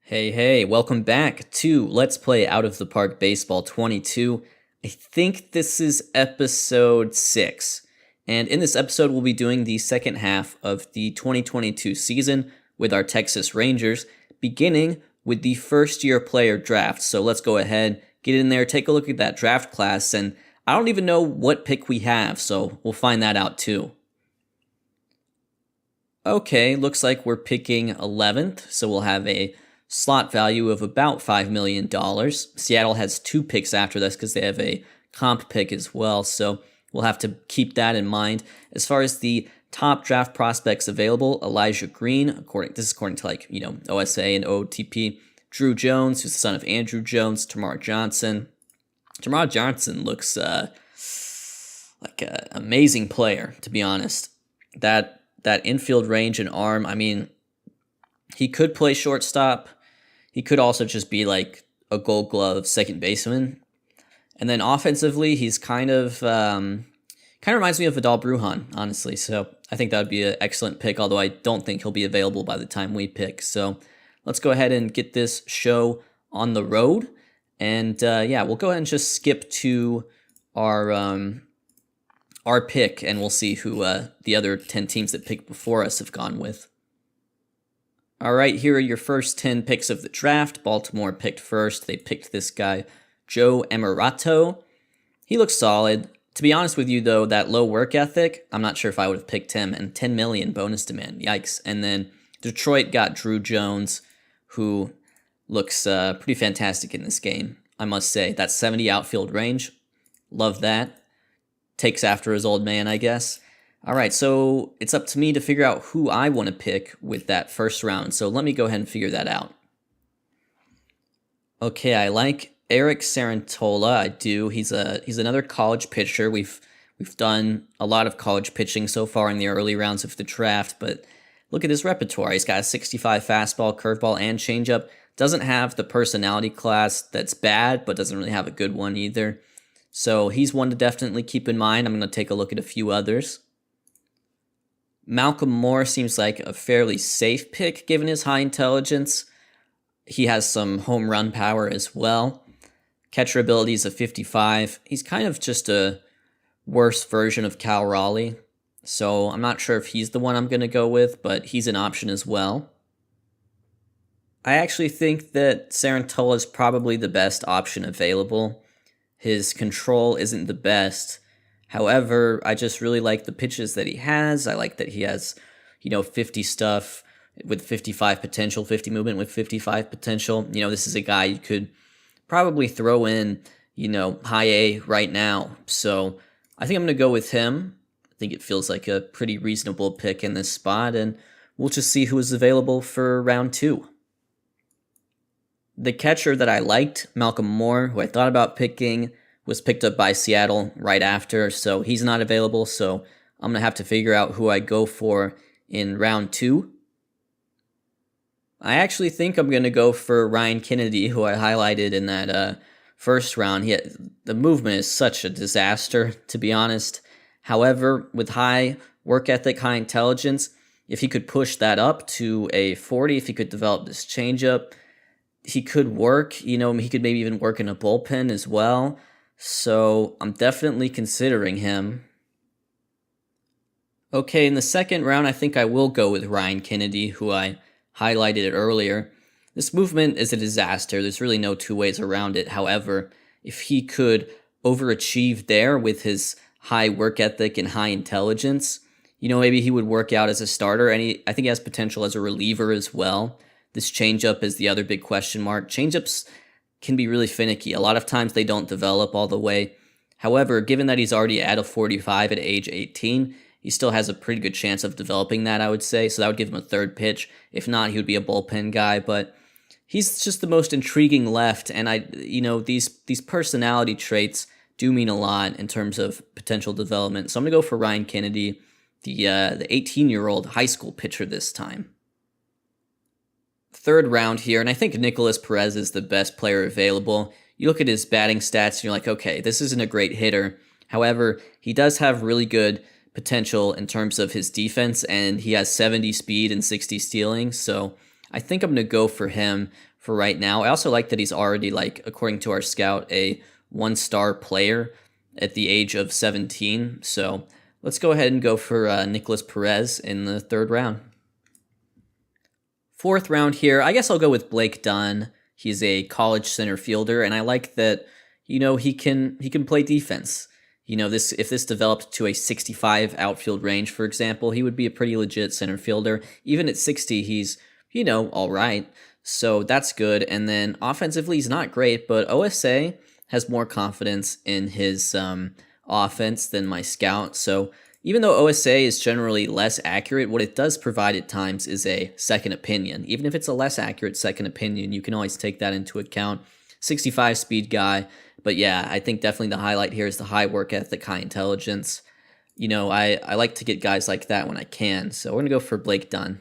Hey, welcome back to Let's Play Out of the Park Baseball 22. I think this is episode 6. And in this episode, we'll be doing the second half of the 2022 season with our Texas Rangers, beginning with the first year player draft. So let's go ahead, get in there, take a look at that draft class. And I don't even know what pick we have, so we'll find that out too. Okay, looks like we're picking 11th, so we'll have a slot value of about $5 million. Seattle has 2 picks after this because they have a comp pick as well, so we'll have to keep that in mind. As far as the top draft prospects available, Elijah Green, according to OSA and OOTP, Drew Jones, who's the son of Andrew Jones, Tamar Johnson. Tamar Johnson looks like an amazing player, to be honest. That infield range and arm, I mean, he could play shortstop. He could also just be like a Gold Glove second baseman. And then offensively, he's kind of reminds me of Vidal Brujan, honestly. So I think that would be an excellent pick, although I don't think he'll be available by the time we pick. So let's go ahead and get this show on the road. And we'll go ahead and just skip to our pick, and we'll see who the other 10 teams that picked before us have gone with. All right, here are your first 10 picks of the draft. Baltimore picked first. They picked this guy, Joe Emirato. He looks solid. To be honest with you, though, that low work ethic, I'm not sure if I would have picked him. And $10 million bonus demand, yikes. And then Detroit got Drew Jones, who looks pretty fantastic in this game, I must say. That 70 outfield range, love that. Takes after his old man, I guess. All right, so it's up to me to figure out who I want to pick with that first round. So let me go ahead and figure that out. Okay, I like Eric Serentola. I do. He's another college pitcher. We've done a lot of college pitching so far in the early rounds of the draft, but look at his repertoire. He's got a 65 fastball, curveball, and changeup. Doesn't have the personality class that's bad, but doesn't really have a good one either. So he's one to definitely keep in mind. I'm going to take a look at a few others. Malcolm Moore seems like a fairly safe pick given his high intelligence. He has some home run power as well. Catcher ability is a 55. He's kind of just a worse version of Cal Raleigh. So I'm not sure if he's the one I'm going to go with, but he's an option as well. I actually think that Serentola is probably the best option available. His control isn't the best. However, I just really like the pitches that he has. I like that he has, 50 stuff with 55 potential, 50 movement with 55 potential. This is a guy you could probably throw in, high A right now. So I think I'm going to go with him. I think it feels like a pretty reasonable pick in this spot, and we'll just see who is available for round 2. The catcher that I liked, Malcolm Moore, who I thought about picking, was picked up by Seattle right after, so he's not available, so I'm going to have to figure out who I go for in round 2. I actually think I'm going to go for Ryan Kennedy, who I highlighted in that first round. The movement is such a disaster, to be honest. However, with high work ethic, high intelligence, if he could push that up to a 40, if he could develop this changeup, he could work. He could maybe even work in a bullpen as well. So I'm definitely considering him. Okay, in the second round, I think I will go with Ryan Kennedy, who I highlighted earlier. This movement is a disaster. There's really no two ways around it. However, if he could overachieve there with his high work ethic and high intelligence, maybe he would work out as a starter, and I think he has potential as a reliever as well. This changeup is the other big question mark. Changeups can be really finicky. A lot of times they don't develop all the way. However, given that he's already at a 45 at age 18, he still has a pretty good chance of developing that, I would say. So that would give him a third pitch. If not, he would be a bullpen guy. But he's just the most intriguing left. And these personality traits do mean a lot in terms of potential development. So I'm going to go for Ryan Kennedy, the 18-year-old high school pitcher this time. Third round here, and I think Nicolas Perez is the best player available. You look at his batting stats, and you're like, okay, this isn't a great hitter. However, he does have really good potential in terms of his defense, and he has 70 speed and 60 stealing, so I think I'm going to go for him for right now. I also like that he's already, like, according to our scout, a 1-star player at the age of 17. So let's go ahead and go for Nicolas Perez in the 3rd round. 4th round here, I guess I'll go with Blake Dunn. He's a college center fielder, and I like that, he can play defense. If this developed to a 65 outfield range, for example, he would be a pretty legit center fielder. Even at 60, he's, all right. So that's good. And then offensively, he's not great, but OSA has more confidence in his offense than my scout. So even though OSA is generally less accurate, what it does provide at times is a second opinion. Even if it's a less accurate second opinion, you can always take that into account. 65 speed guy. But yeah, I think definitely the highlight here is the high work ethic, high intelligence. I like to get guys like that when I can. So we're going to go for Blake Dunn.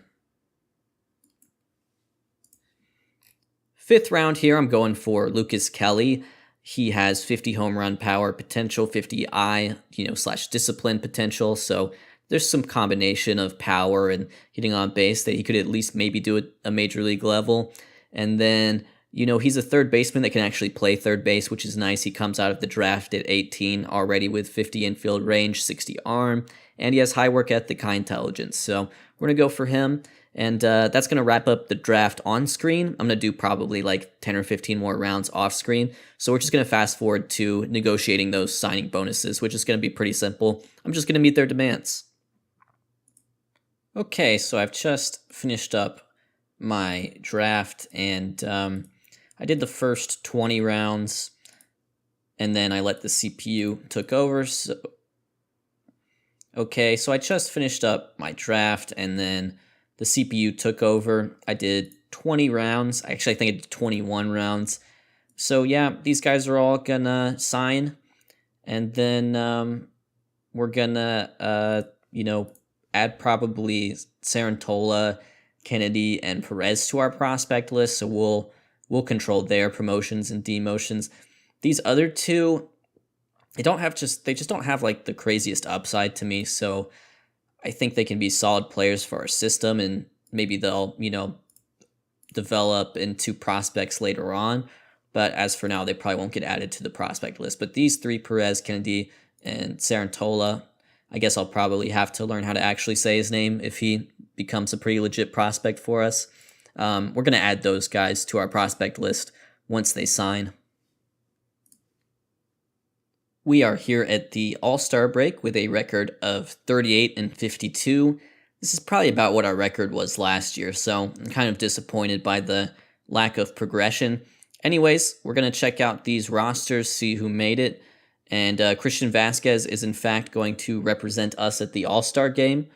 5th round here, I'm going for Lucas Kelly. He has 50 home run power potential, 50 I, / discipline potential. So there's some combination of power and hitting on base that he could at least maybe do at a major league level. And then, he's a third baseman that can actually play third base, which is nice. He comes out of the draft at 18 already with 50 infield range, 60 arm, and he has high work ethic, high intelligence. So we're going to go for him. And that's going to wrap up the draft on screen. I'm going to do probably like 10 or 15 more rounds off screen. So we're just going to fast forward to negotiating those signing bonuses, which is going to be pretty simple. I'm just going to meet their demands. Okay, so I've just finished up my draft, and I did the first 20 rounds, and then I let the CPU took over. Okay, so I just finished up my draft, and then the CPU took over. I did 20 rounds. Actually, I think I did 21 rounds. So yeah, these guys are all gonna sign, and then we're gonna add probably Serentola, Kennedy, and Perez to our prospect list. So we'll control their promotions and demotions. These other two, they just don't have like the craziest upside to me. So I think they can be solid players for our system, and maybe they'll, develop into prospects later on. But as for now, they probably won't get added to the prospect list. But these 3, Perez, Kennedy, and Serentola, I guess I'll probably have to learn how to actually say his name if he becomes a pretty legit prospect for us. We're going to add those guys to our prospect list once they sign. We are here at the All-Star break with a record of 38-52. This is probably about what our record was last year, so I'm kind of disappointed by the lack of progression. Anyways, we're going to check out these rosters, see who made it, and Christian Vasquez is in fact going to represent us at the All-Star game.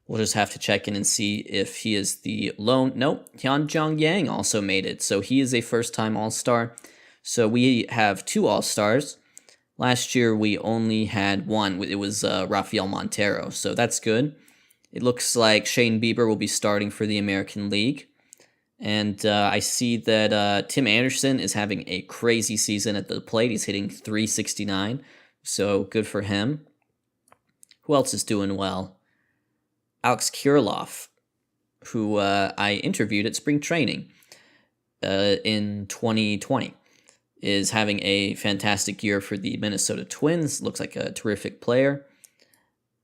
We'll just have to check in and see if he is the lone. Nope, Hyunjong Yang also made it, so he is a first-time All-Star. So we have 2 All-Stars. Last year, we only had 1. It was Rafael Montero, so that's good. It looks like Shane Bieber will be starting for the American League. And I see that Tim Anderson is having a crazy season at the plate. He's hitting .369, so good for him. Who else is doing well? Alex Kirilloff, who I interviewed at spring training in 2020. Is having a fantastic year for the Minnesota Twins. Looks like a terrific player.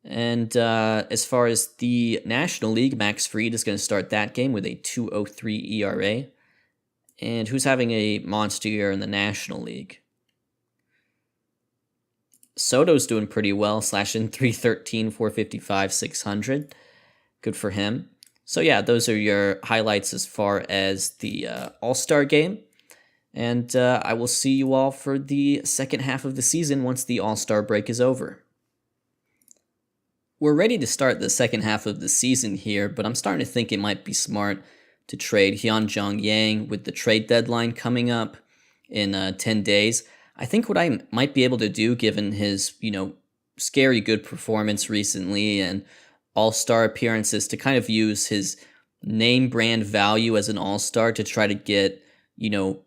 And as far as the National League, Max Fried is going to start that game with a 2.03 ERA. And who's having a monster year in the National League? Soto's doing pretty well, slashing .313, 455, 600. Good for him. So yeah, those are your highlights as far as the All-Star game. And I will see you all for the second half of the season once the All-Star break is over. We're ready to start the second half of the season here, but I'm starting to think it might be smart to trade Hyunjong Yang with the trade deadline coming up in 10 days. I think what I might be able to do, given his, scary good performance recently and All-Star appearances, to kind of use his name brand value as an All-Star to try to get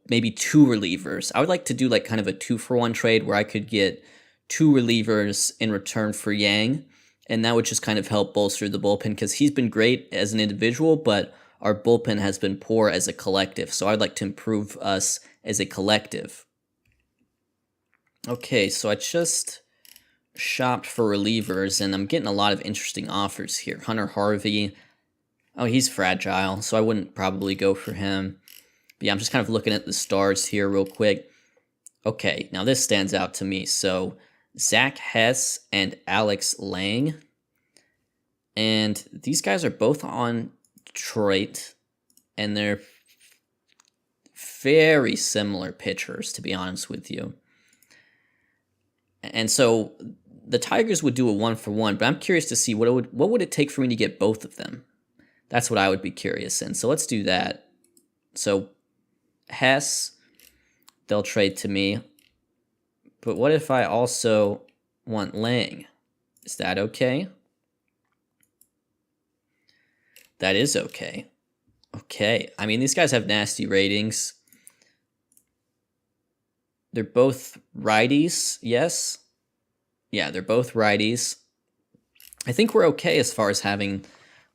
maybe 2 relievers. I would like to do like kind of a 2-for-1 trade where I could get 2 relievers in return for Yang, and that would just kind of help bolster the bullpen because he's been great as an individual, but our bullpen has been poor as a collective. So I'd like to improve us as a collective. Okay, so I just shopped for relievers, and I'm getting a lot of interesting offers here. Hunter Harvey. Oh, he's fragile, so I wouldn't probably go for him. But yeah, I'm just kind of looking at the stars here real quick. Okay, now this stands out to me. So Zack, Hess, and Alex Lang. And these guys are both on Detroit, and they're very similar pitchers, to be honest with you. And so the Tigers would do a 1-for-1, but I'm curious to see what would it take for me to get both of them. That's what I would be curious in. So let's do that. So Hess, they'll trade to me. But what if I also want Lang? Is that okay? That is okay. Okay. I mean, these guys have nasty ratings. They're both righties, yes? Yeah, they're both righties. I think we're okay as far as having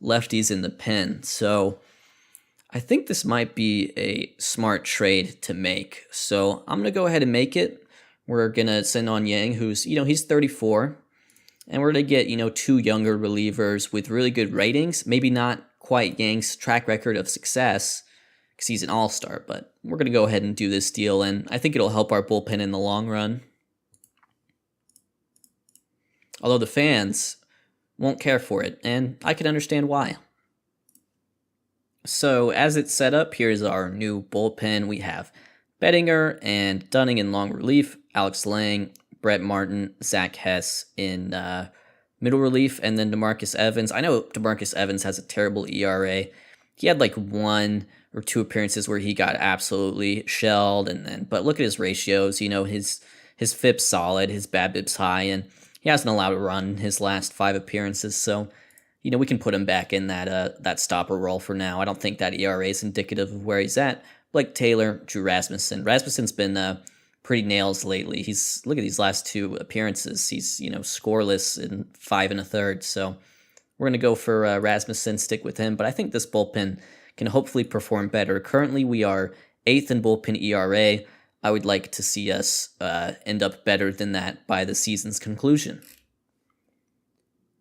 lefties in the pen. So I think this might be a smart trade to make. So I'm going to go ahead and make it. We're going to send on Yang, who's, he's 34. And we're going to get, 2 younger relievers with really good ratings. Maybe not quite Yang's track record of success because he's an all-star, but we're going to go ahead and do this deal, and I think it'll help our bullpen in the long run. Although the fans won't care for it, and I can understand why. So as it's set up, here's our new bullpen. We have Bettinger and Dunning in long relief, Alex Lang, Brett Martin, Zach Hess in middle relief, and then DeMarcus Evans. I know DeMarcus Evans has a terrible ERA. He had like 1 or 2 appearances where he got absolutely shelled, but look at his ratios. His FIP's solid, his BABIP's high, and he hasn't allowed a run in his last 5 appearances. So, we can put him back in that stopper role for now. I don't think that ERA is indicative of where he's at. Blake Taylor, Drew Rasmussen. Rasmussen's been pretty nails lately. Look at these last 2 appearances. He's scoreless in 5 1/3. So we're gonna go for Rasmussen, stick with him. But I think this bullpen can hopefully perform better. Currently, we are 8th in bullpen ERA. I would like to see us end up better than that by the season's conclusion.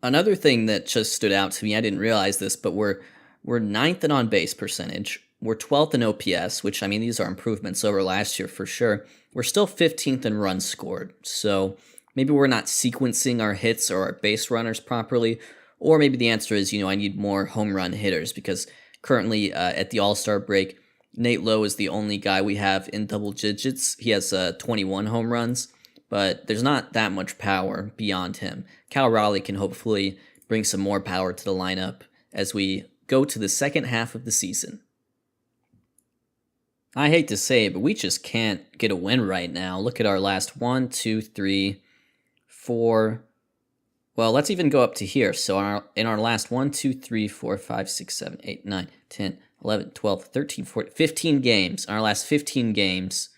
Another thing that just stood out to me, I didn't realize this, but we're 9th in on-base percentage. We're 12th in OPS, which, these are improvements over last year for sure. We're still 15th in runs scored, so maybe we're not sequencing our hits or our base runners properly, or maybe the answer is, I need more home run hitters, because currently at the All-Star break, Nate Lowe is the only guy we have in double digits. He has 21 home runs, but there's not that much power beyond him. Cal Raleigh can hopefully bring some more power to the lineup as we go to the second half of the season. I hate to say it, but we just can't get a win right now. Look at our last 1, 2, 3, 4. Well, let's even go up to here. So in our last 1, 2, 3, 4, 5, 6, 7, 8, 9, 10, 11, 12, 13, 14, 15 games. In our last 15 games,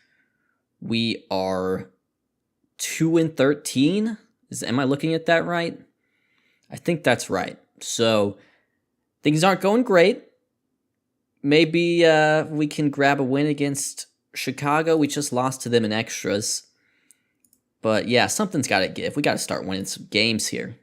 we are 2-13. Am I looking at that right? I think that's right. So things aren't going great. Maybe we can grab a win against Chicago. We just lost to them in extras. But yeah, something's got to give. We got to start winning some games here.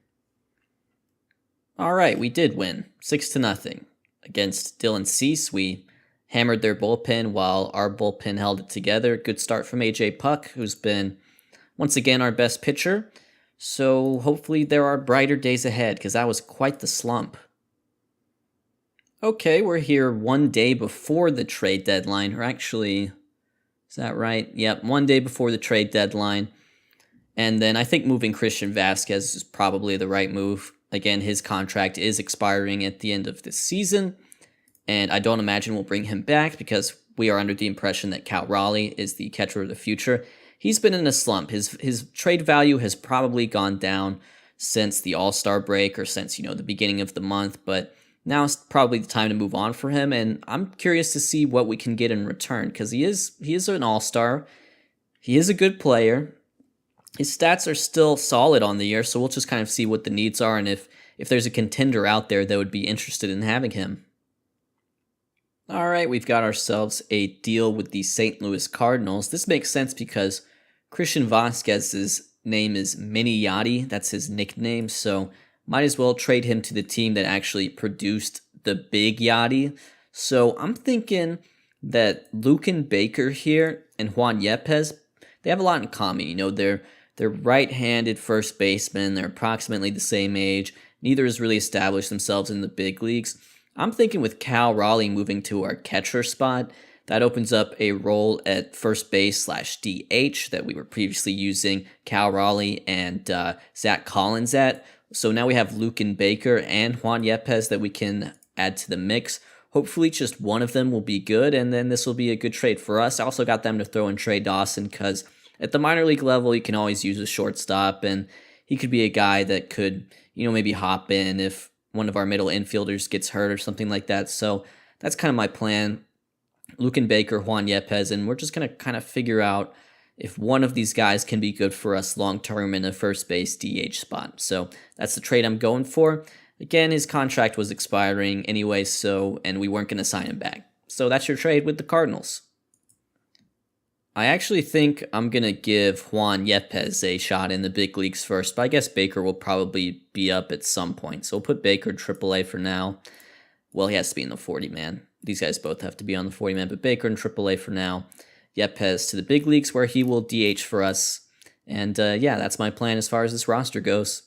All right, we did win 6-0 against Dylan Cease. We hammered their bullpen while our bullpen held it together. Good start from AJ Puck, who's been once again our best pitcher. So hopefully there are brighter days ahead, because that was quite the slump. Okay, we're here 1 day before the trade deadline. Or actually, is that right? Yep, 1 day before the trade deadline. And then I think moving Christian Vasquez is probably the right move. Again, his contract is expiring at the end of this season, and I don't imagine we'll bring him back because we are under the impression that Cal Raleigh is the catcher of the future. He's been in a slump. His trade value has probably gone down since the All-Star break or since, the beginning of the month, but now is probably the time to move on for him, and I'm curious to see what we can get in return, because he is an all-star. He is a good player. His stats are still solid on the year, so we'll just kind of see what the needs are and if there's a contender out there that would be interested in having him. All right, we've got ourselves a deal with the St. Louis Cardinals. This makes sense because Christian Vasquez's name is Mini Yachty. That's his nickname, so might as well trade him to the team that actually produced the Big Yachty. So I'm thinking that Lucan Baker here and Juan Yepez, they have a lot in common. You know, they're right-handed first basemen. They're approximately the same age. Neither has really established themselves in the big leagues. I'm thinking with Cal Raleigh moving to our catcher spot, that opens up a role at first base / DH that we were previously using Cal Raleigh and Zack Collins at. So now we have Lucan Baker and Juan Yepez that we can add to the mix. Hopefully just one of them will be good, and then this will be a good trade for us. I also got them to throw in Trey Dawson because at the minor league level, you can always use a shortstop, and he could be a guy that could, maybe hop in if one of our middle infielders gets hurt or something like that. So that's kind of my plan. Lucan Baker, Juan Yepez, and we're just going to kind of figure out if one of these guys can be good for us long-term in a first base DH spot. So that's the trade I'm going for. Again, his contract was expiring anyway, and we weren't going to sign him back. So that's your trade with the Cardinals. I actually think I'm going to give Juan Yepez a shot in the big leagues first, but I guess Baker will probably be up at some point. So we'll put Baker in AAA for now. Well, he has to be in the 40-man. These guys both have to be on the 40-man, but Baker in AAA for now. Yepez to the big leagues where he will DH for us. And that's my plan as far as this roster goes.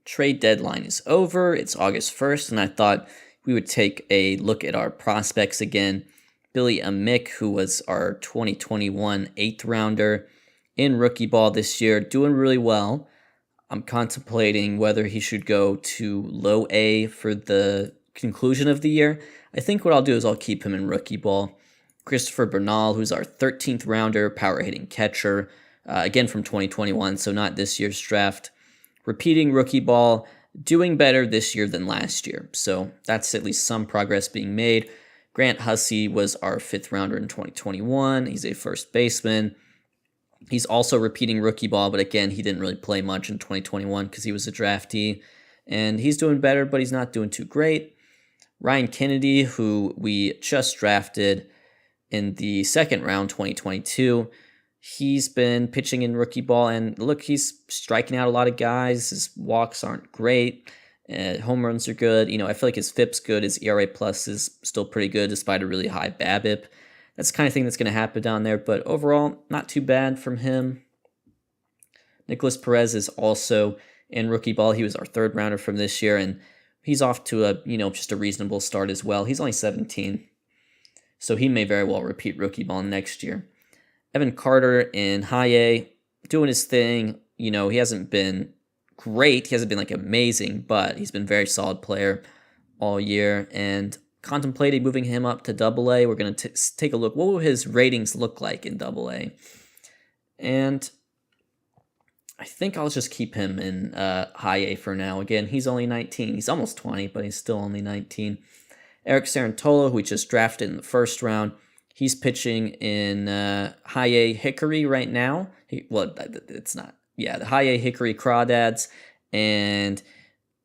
Trade deadline is over. It's August 1st, and I thought we would take a look at our prospects again. Billy Amick, who was our 2021 8th rounder in rookie ball this year, doing really well. I'm contemplating whether he should go to low A for the conclusion of the year. I think what I'll do is I'll keep him in rookie ball. Christopher Bernal, who's our 13th rounder, power hitting catcher, again from 2021, so not this year's draft. Repeating rookie ball, doing better this year than last year. So that's at least some progress being made. Grant Hussey was our 5th rounder in 2021. He's a first baseman. He's also repeating rookie ball, but again, he didn't really play much in 2021 because he was a draftee. And he's doing better, but he's not doing too great. Ryan Kennedy, who we just drafted in the 2nd round, 2022, he's been pitching in rookie ball, and look, he's striking out a lot of guys. His walks aren't great. Home runs are good. I feel like his FIP's good. His ERA plus is still pretty good despite a really high BABIP. That's the kind of thing that's going to happen down there, but overall, not too bad from him. Nicolas Perez is also in rookie ball. He was our 3rd rounder from this year, and he's off to just a reasonable start as well. He's only 17, so he may very well repeat rookie ball next year. Evan Carter in high A, doing his thing. He hasn't been great. He hasn't been amazing, but he's been a very solid player all year, and contemplating moving him up to Double A. We're going to take a look. What will his ratings look like in Double A? And I think I'll just keep him in high A for now. Again, he's only 19. He's almost 20, but he's still only 19. Eric Serentola, who we just drafted in the 1st round, he's pitching in high A Hickory right now. It's not. Yeah, the high A Hickory Crawdads, and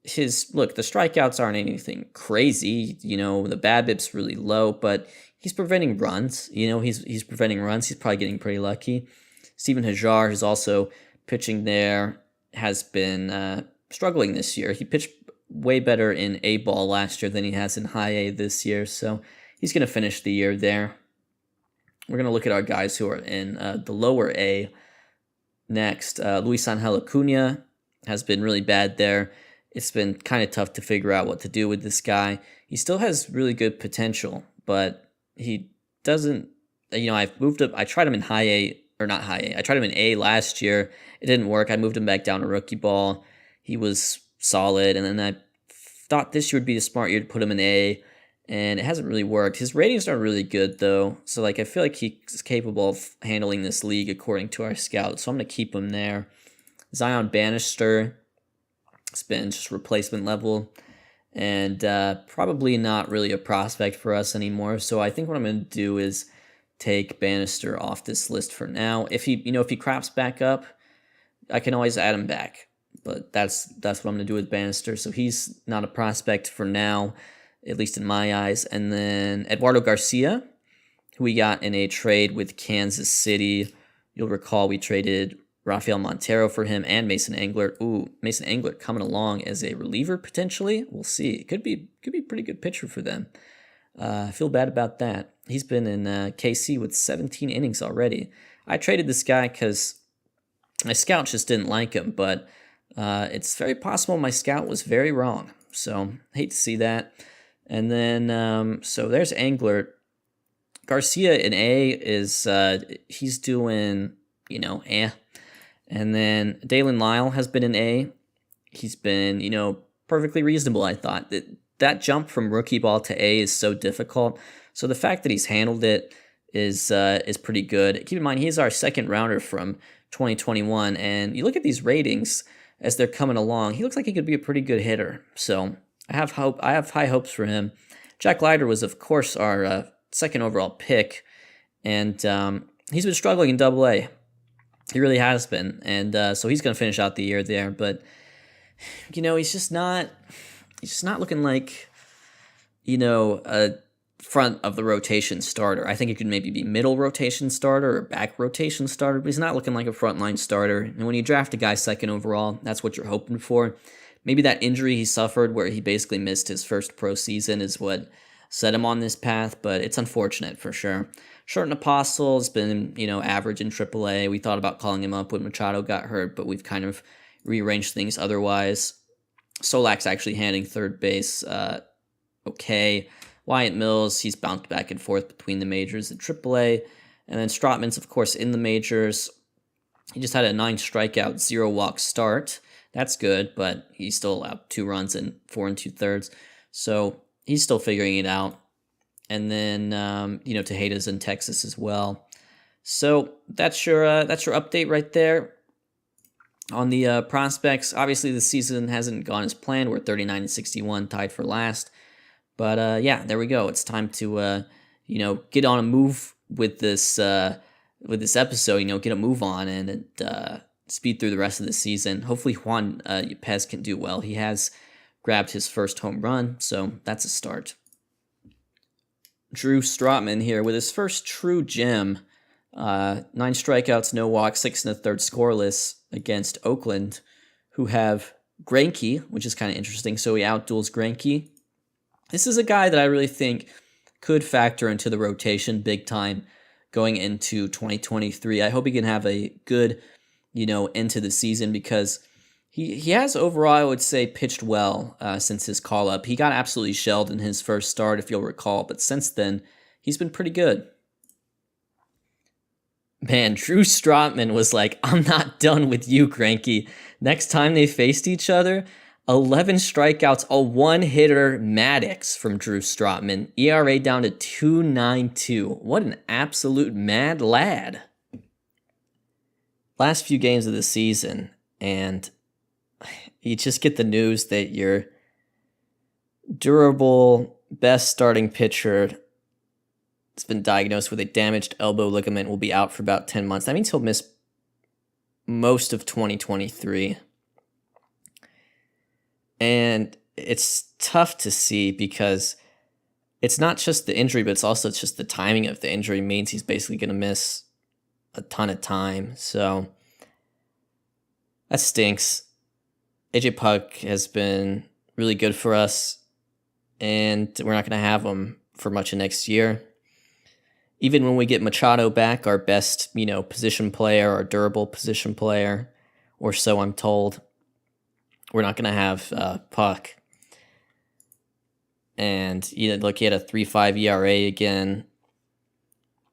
the strikeouts aren't anything crazy. The BABIP's really low, but he's preventing runs. He's preventing runs. He's probably getting pretty lucky. Steven Hajar, who's also pitching there, has been struggling this year. He pitched way better in A ball last year than he has in high A this year, so he's going to finish the year there. We're going to look at our guys who are in the lower A next. Luis Angel Cunha has been really bad there. It's been kind of tough to figure out what to do with this guy. He still has really good potential, but he doesn't, I've moved up. I tried him in high A, or not high A. I tried him in A last year. It didn't work. I moved him back down to rookie ball. He was solid, and then I thought this year would be the smart year to put him in A, and it hasn't really worked. His ratings aren't really good, though, so I feel like he's capable of handling this league according to our scouts, so I'm going to keep him there. Zion Bannister, it's been just replacement level, and probably not really a prospect for us anymore, so I think what I'm going to do is take Bannister off this list for now. If he crops back up, I can always add him back, but that's what I'm going to do with Bannister, so he's not a prospect for now. at least in my eyes. And then Eduardo Garcia, who we got in a trade with Kansas City. You'll recall we traded Rafael Montero for him and Mason Englert. Ooh, Mason Englert coming along as a reliever potentially. We'll see. It could be a pretty good pitcher for them. I feel bad about that. He's been in KC with 17 innings already. I traded this guy because my scout just didn't like him, but it's very possible my scout was very wrong. So hate to see that. And then so there's Englert. Garcia in A is he's doing And then Dalen Lyle has been an A. He's been perfectly reasonable. I thought that jump from rookie ball to A is so difficult. So the fact that he's handled it is pretty good. Keep in mind he's our second rounder from 2021, and you look at these ratings as they're coming along. He looks like he could be a pretty good hitter. So I have hope. I have high hopes for him. Jack Leiter was, of course, our second overall pick, and he's been struggling in Double A. He really has been, and so he's going to finish out the year there. But he's just not looking like a front of the rotation starter. I think he could maybe be middle rotation starter or back rotation starter, but he's not looking like a frontline starter. And when you draft a guy second overall, that's what you're hoping for. Maybe that injury he suffered where he basically missed his first pro season is what set him on this path, but it's unfortunate for sure. Shorten Apostle has been, average in AAA. We thought about calling him up when Machado got hurt, but we've kind of rearranged things otherwise. Solak's actually handling third base okay. Wyatt Mills, he's bounced back and forth between the majors and AAA. And then Strotman's, of course, in the majors. He just had a 9 strikeout, 0 walk start. That's good, but he still allowed 2 runs in 4 2/3. So he's still figuring it out. And then, Tejeda's in Texas as well. So that's your update right there on the prospects. Obviously, the season hasn't gone as planned. We're 39-61, tied for last. But there we go. It's time to get on a move with this episode. Get a move on and speed through the rest of the season. Hopefully, Juan Yepez can do well. He has grabbed his first home run, so that's a start. Drew Strotman here with his first true gem. 9 strikeouts, no walks, 6 1/3 scoreless against Oakland, who have Greinke, which is kind of interesting. So he outduels Greinke. This is a guy that I really think could factor into the rotation big time going into 2023. I hope he can have a good, into the season because he has overall, I would say, pitched well since his call-up. He got absolutely shelled in his first start, if you'll recall, but since then, he's been pretty good. Man, Drew Strotman was like, I'm not done with you, Greinke. Next time they faced each other, 11 strikeouts, a one-hitter Maddox from Drew Strotman. ERA down to 2.92. What an absolute mad lad. Last few games of the season, and you just get the news that your durable, best starting pitcher has been diagnosed with a damaged elbow ligament, will be out for about 10 months. That means he'll miss most of 2023. And it's tough to see because it's not just the injury, but it's also just the timing of the injury means he's basically going to miss a ton of time. So that stinks. AJ Puk has been really good for us, and we're not going to have him for much of next year. Even when we get Machado back, our best, position player, our durable position player, or so I'm told, we're not going to have Puk. And he had a 3.5 ERA again.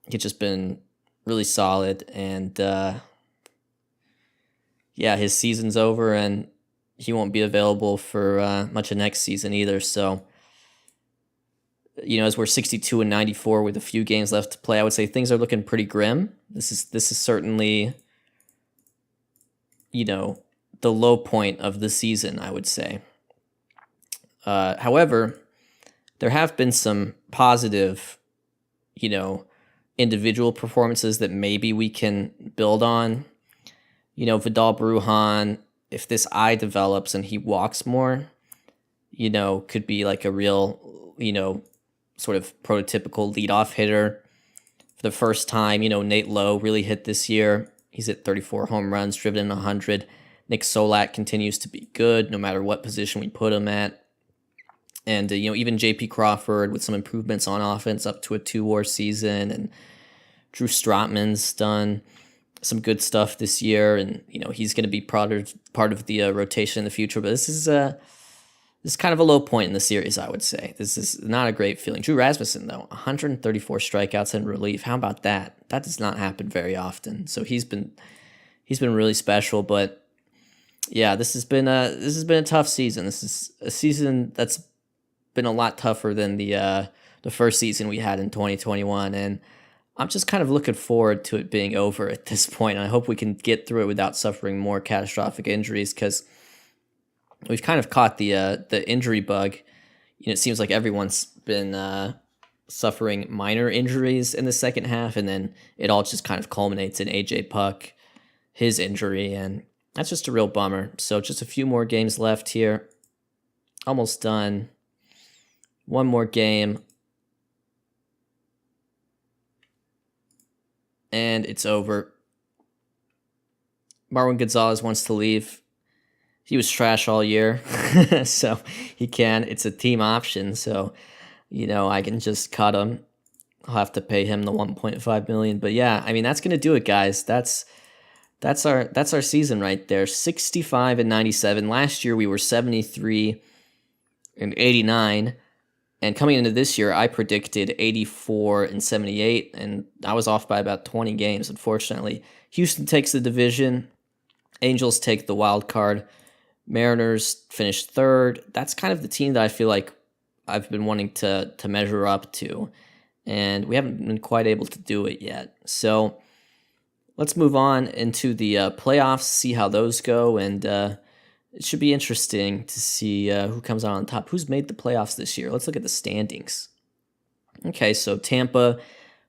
He's just been really solid, and his season's over, and he won't be available for much of next season either. So, as we're 62-94 with a few games left to play, I would say things are looking pretty grim. This is certainly, the low point of the season, I would say. However, there have been some positive, individual performances that maybe we can build on. Vidal Brujan, if this eye develops and he walks more, could be like a real sort of prototypical leadoff hitter. For the first time, Nate Lowe really hit this year. He's hit 34 home runs, driven in 100. Nick Solak continues to be good no matter what position we put him at. And, even J.P. Crawford with some improvements on offense up to a 2-WAR season. And Drew Strotman's done some good stuff this year. And, he's going to be part of the rotation in the future. But this is kind of a low point in the series, I would say. This is not a great feeling. Drew Rasmussen, though, 134 strikeouts in relief. How about that? That does not happen very often. So he's been really special. But yeah, this has been a tough season. This is a season that's been a lot tougher than the first season we had in 2021, and I'm just kind of looking forward to it being over at this point. I hope we can get through it without suffering more catastrophic injuries, because we've kind of caught the injury bug. It seems like everyone's been suffering minor injuries in the second half, and then it all just kind of culminates in AJ Puck, his injury, and that's just a real bummer. So just a few more games left here. Almost done. One more game. And it's over. Marwin Gonzalez wants to leave. He was trash all year, so he can. It's a team option, so, I can just cut him. I'll have to pay him the $1.5 million. But yeah, that's going to do it, guys. That's our season right there. 65-97. Last year we were 73-89. And coming into this year, I predicted 84-78, and I was off by about 20 games, unfortunately. Houston takes the division. Angels take the wild card. Mariners finished third. That's kind of the team that I feel like I've been wanting to measure up to, and we haven't been quite able to do it yet. So let's move on into the playoffs, see how those go, and it should be interesting to see who comes out on top. Who's made the playoffs this year? Let's look at the standings. Okay, so Tampa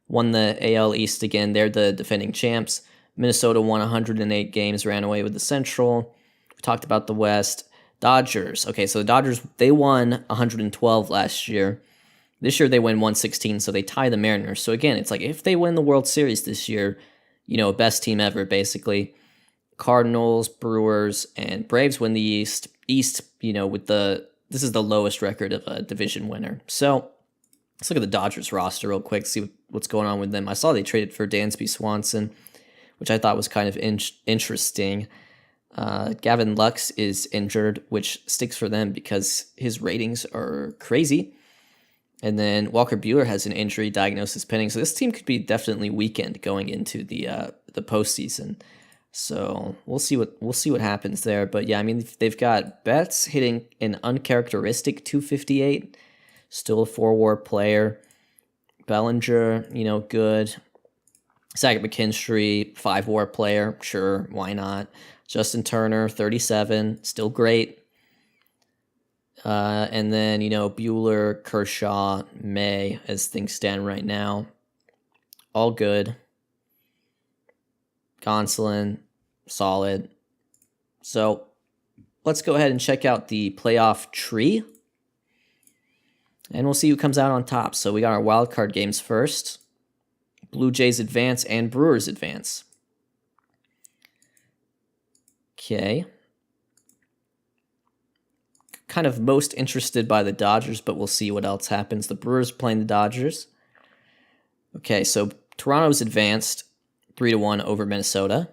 won the AL East again. They're the defending champs. Minnesota won 108 games, ran away with the Central. We talked about the West. Dodgers. Okay, so the Dodgers, they won 112 last year. This year they win 116, so they tie the Mariners. So again, it's like if they win the World Series this year, best team ever, basically. Cardinals, Brewers, and Braves win the East. East, this is the lowest record of a division winner. So let's look at the Dodgers roster real quick, see what's going on with them. I saw they traded for Dansby Swanson, which I thought was kind of interesting. Gavin Lux is injured, which sticks for them because his ratings are crazy. And then Walker Buehler has an injury diagnosis pending. So this team could be definitely weakened going into the postseason. So we'll see what happens there. But yeah, they've got Betts hitting an uncharacteristic 258, still a 4-WAR player. Bellinger, good. Zack McKinstry, 5-WAR player, sure, why not? Justin Turner, 37, still great. And then, Buehler, Kershaw, May, as things stand right now. All good. Gonsolin, solid. So let's go ahead and check out the playoff tree. And we'll see who comes out on top. So we got our wild card games first. Blue Jays advance and Brewers advance. Okay. Kind of most interested by the Dodgers, but we'll see what else happens. The Brewers playing the Dodgers. Okay, so Toronto's advanced 3-1 over Minnesota.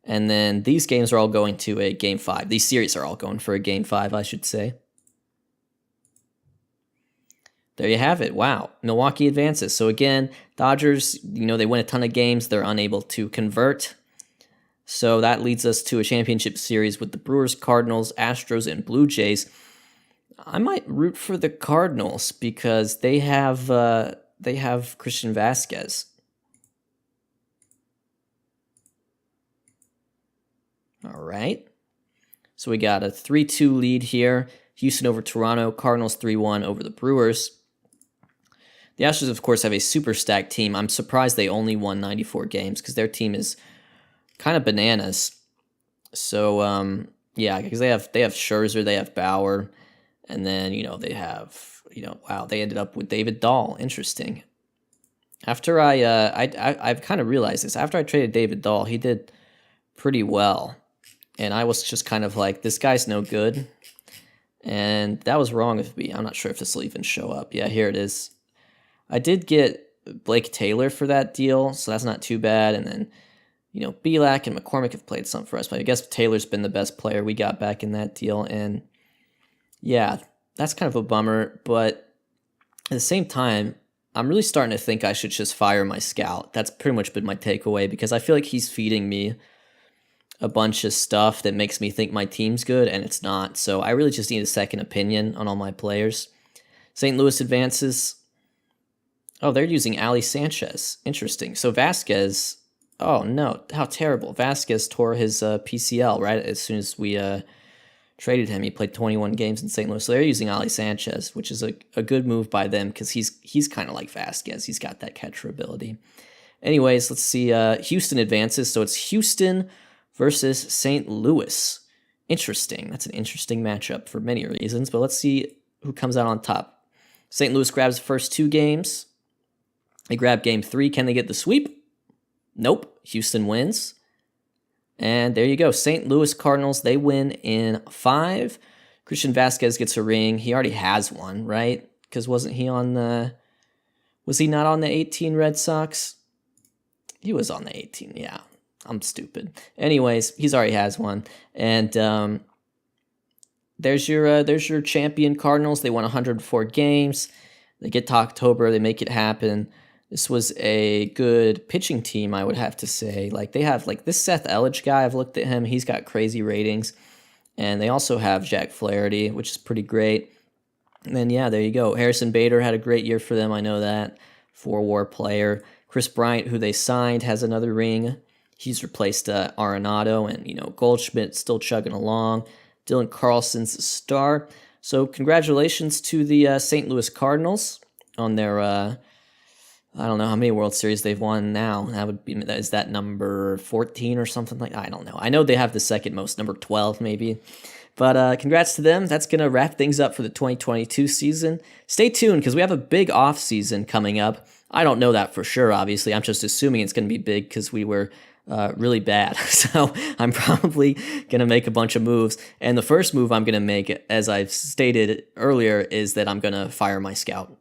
And then these games are all going to a Game 5. These series are all going for a Game 5, I should say. There you have it. Wow. Milwaukee advances. So again, Dodgers, they win a ton of games. They're unable to convert. So that leads us to a championship series with the Brewers, Cardinals, Astros, and Blue Jays. I might root for the Cardinals because they have Christian Vasquez. All right. So we got a 3-2 lead here. Houston over Toronto, Cardinals 3-1 over the Brewers. The Astros, of course, have a super stacked team. I'm surprised they only won 94 games because their team is kind of bananas. So, yeah, because they have Scherzer, they have Bauer, And then, they have, wow, they ended up with David Dahl. Interesting. After I've kind of realized this. After I traded David Dahl, he did pretty well. And I was just kind of like, this guy's no good. And that was wrong of me. I'm not sure if this will even show up. Yeah, here it is. I did get Blake Taylor for that deal, so that's not too bad. And then, Belak and McCormick have played some for us. But I guess Taylor's been the best player we got back in that deal. And yeah, that's kind of a bummer. But at the same time, I'm really starting to think I should just fire my scout. That's pretty much been my takeaway, because I feel like he's feeding me a bunch of stuff that makes me think my team's good, and it's not. So I really just need a second opinion on all my players. St. Louis advances. Oh, they're using Ali Sanchez. Interesting. So Vasquez, oh no, how terrible. Vasquez tore his PCL right as soon as we traded him. He played 21 games in St. Louis. So they're using Ali Sanchez, which is a good move by them, because he's kind of like Vasquez. He's got that catcher ability. Anyways, let's see. Houston advances. So it's Houston versus St. Louis. Interesting. That's an interesting matchup for many reasons, but let's see who comes out on top. St. Louis grabs the first 2 games. They grab game 3. Can they get the sweep? Nope. Houston wins. And there you go. St. Louis Cardinals, they win in 5. Christian Vasquez gets a ring. He already has one, right? Because wasn't he on the... Was he not on the 18 Red Sox? He was on the 18, yeah. I'm stupid. Anyways, he's already has one. And there's your champion Cardinals. They won 104 games. They get to October. They make it happen. This was a good pitching team, I would have to say. Like, they have, like, this Seth Elledge guy, I've looked at him. He's got crazy ratings. And they also have Jack Flaherty, which is pretty great. And then, yeah, there you go. Harrison Bader had a great year for them. I know that. 4-WAR player. Chris Bryant, who they signed, has another ring. He's replaced Arenado, and, Goldschmidt still chugging along. Dylan Carlson's a star. So congratulations to the St. Louis Cardinals on their, I don't know how many World Series they've won now. Is that number 14 or something like that? I don't know. I know they have the second most, number 12 maybe. But congrats to them. That's going to wrap things up for the 2022 season. Stay tuned, because we have a big off season coming up. I don't know that for sure, obviously. I'm just assuming it's going to be big because we were really bad. So I'm probably going to make a bunch of moves. And the first move I'm going to make, as I've stated earlier, is that I'm going to fire my scout.